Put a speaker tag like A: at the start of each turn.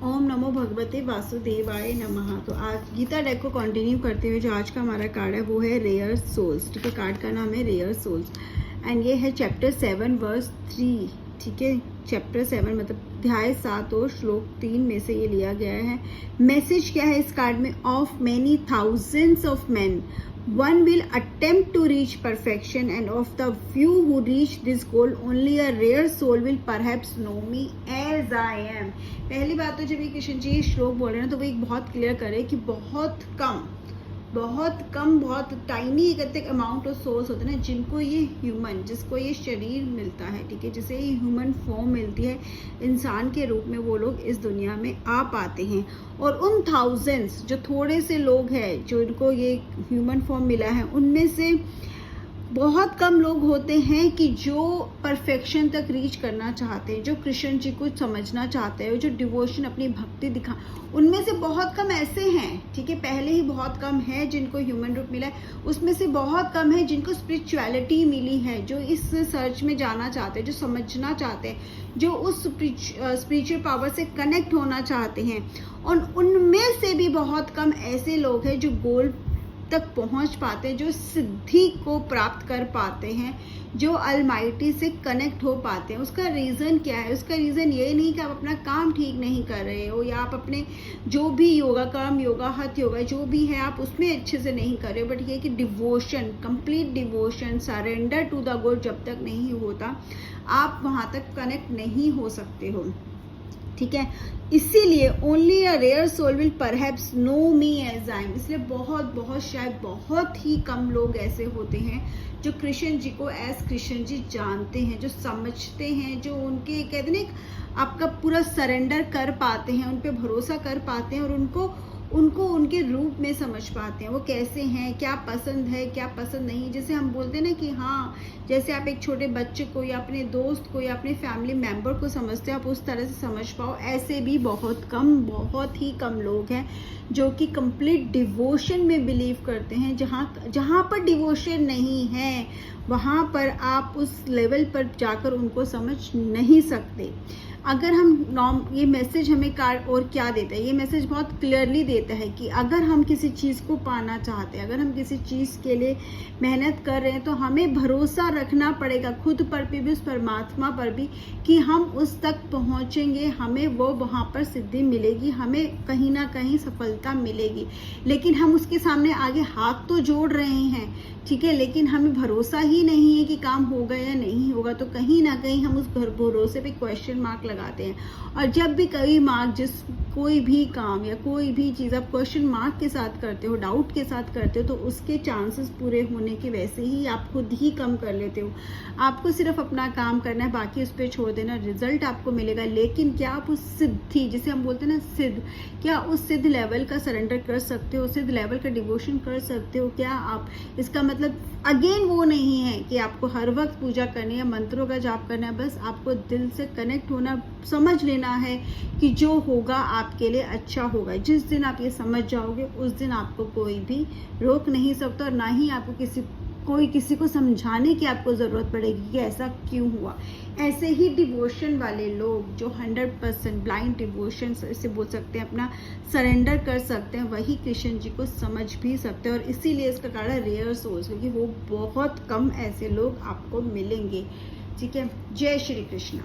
A: ओम नमो भगवते वासुदेवाय नमः। तो आज गीता डेक को कंटिन्यू करते हुए जो आज का हमारा कार्ड है वो है रेयर सोल्स। ठीक है, कार्ड का नाम है रेयर सोल्स एंड ये है चैप्टर 7 वर्स 3। ठीक है, चैप्टर 7 मतलब अध्याय 7 और श्लोक 3 में से ये लिया गया है। मैसेज क्या है इस कार्ड में? Of many thousands of man one will attempt to reach perfection, and of the few who reach this goal only a rare soul will perhaps know me as I am। पहली बात तो जब ये कृष्ण जी ये श्लोक बोल रहे हैं तो वो एक बहुत क्लियर करे कि बहुत कम बहुत टाइनी एक अमाउंट ऑफ सोल्स होते हैं ना, जिनको ये ह्यूमन, जिसको ये शरीर मिलता है, ठीक है, जिसे ये ह्यूमन फॉर्म मिलती है इंसान के रूप में, वो लोग इस दुनिया में आ पाते हैं। और उन थाउजेंड्स जो थोड़े से लोग हैं जो इनको ये ह्यूमन फॉर्म मिला है, उनमें से बहुत कम लोग होते हैं कि जो परफेक्शन तक रीच करना चाहते हैं, जो कृष्ण जी को समझना चाहते हैं, जो डिवोशन अपनी भक्ति दिखा, उनमें से बहुत कम ऐसे हैं। ठीक है, पहले ही बहुत कम है जिनको ह्यूमन रूप मिला है, उसमें से बहुत कम है जिनको स्पिरिचुअलिटी मिली है, जो इस सर्च में जाना चाहते हैं, जो समझना चाहते हैं, जो उस स्पिरिचुअल पावर से कनेक्ट होना चाहते हैं। और उनमें से भी बहुत कम ऐसे लोग हैं जो गोल तक पहुंच पाते हैं, जो सिद्धि को प्राप्त कर पाते हैं, जो अलमाइटी से कनेक्ट हो पाते हैं। उसका रीज़न क्या है? उसका रीज़न ये नहीं कि आप अपना काम ठीक नहीं कर रहे हो, या आप अपने जो भी योगा काम, योगा हथ योगा जो भी है आप उसमें अच्छे से नहीं कर रहे हो, बट ये कि devotion, complete devotion, surrender to the god जब तक नहीं होता आप वहाँ तक कनेक्ट नहीं हो सकते हो। ठीक है, इसीलिए only a rare soul will perhaps know me as I am. इसलिए बहुत शायद बहुत ही कम लोग ऐसे होते हैं जो कृष्ण जी को एज कृष्ण जी जानते हैं, जो समझते हैं, जो उनके कहते हैं आपका पूरा सरेंडर कर पाते हैं, उन पे भरोसा कर पाते हैं और उनको उनके रूप में समझ पाते हैं, वो कैसे हैं, क्या पसंद है क्या पसंद नहीं। जैसे हम बोलते हैं ना कि हाँ, जैसे आप एक छोटे बच्चे को या अपने दोस्त को या अपने फैमिली मेम्बर को समझते हो, आप उस तरह से समझ पाओ। ऐसे भी बहुत ही कम लोग हैं जो कि कंप्लीट डिवोशन में बिलीव करते हैं। जहाँ पर डिवोशन नहीं है वहाँ पर आप उस लेवल पर जाकर उनको समझ नहीं सकते। अगर हम ये मैसेज हमें कार्ड और क्या देता है? ये मैसेज बहुत क्लियरली देता है कि अगर हम किसी चीज़ को पाना चाहते हैं, अगर हम किसी चीज़ के लिए मेहनत कर रहे हैं, तो हमें भरोसा रखना पड़ेगा खुद पर भी उस परमात्मा पर भी कि हम उस तक पहुंचेंगे, हमें वो वहाँ पर सिद्धि मिलेगी, हमें कहीं ना कहीं सफलता मिलेगी। लेकिन हम उसके सामने आगे हाथ तो जोड़ रहे हैं, ठीक है, लेकिन हमें भरोसा ही नहीं है कि काम होगा या नहीं होगा, तो कहीं ना कहीं हम उस भरोसे पे क्वेश्चन मार्क लगाते हैं। और जब भी कोई भी काम या कोई भी चीज़ आप क्वेश्चन मार्क के साथ करते हो, डाउट के साथ करते हो, तो उसके चांसेस पूरे होने के वैसे ही आप खुद ही कम कर लेते हो। आपको सिर्फ अपना काम करना है, बाकी उस पर छोड़ देना, रिजल्ट आपको मिलेगा। लेकिन क्या आप उस सिद्धि, जिसे हम बोलते हैं ना सिद्ध, क्या उस सिद्ध लेवल का सरेंडर कर सकते हो, सिद्ध लेवल का डिवोशन कर सकते हो? क्या आप, इसका मतलब अगेन वो नहीं है कि आपको हर वक्त पूजा करनी है, मंत्रों का जाप करना है, बस आपको दिल से कनेक्ट होना, समझ लेना है कि जो होगा आपके लिए अच्छा होगा। जिस दिन आप ये समझ जाओगे उस दिन आपको कोई भी रोक नहीं सकता, और ना ही आपको किसी को समझाने की आपको ज़रूरत पड़ेगी कि ऐसा क्यों हुआ। ऐसे ही डिवोशन वाले लोग जो 100% ब्लाइंड डिवोशन इसे बोल सकते हैं, अपना सरेंडर कर सकते हैं, वही कृष्ण जी को समझ भी सकते हैं। और इसीलिए इसका कारण है रेयर सोल्स, क्योंकि वो बहुत कम ऐसे लोग आपको मिलेंगे। ठीक है, जय श्री कृष्ण।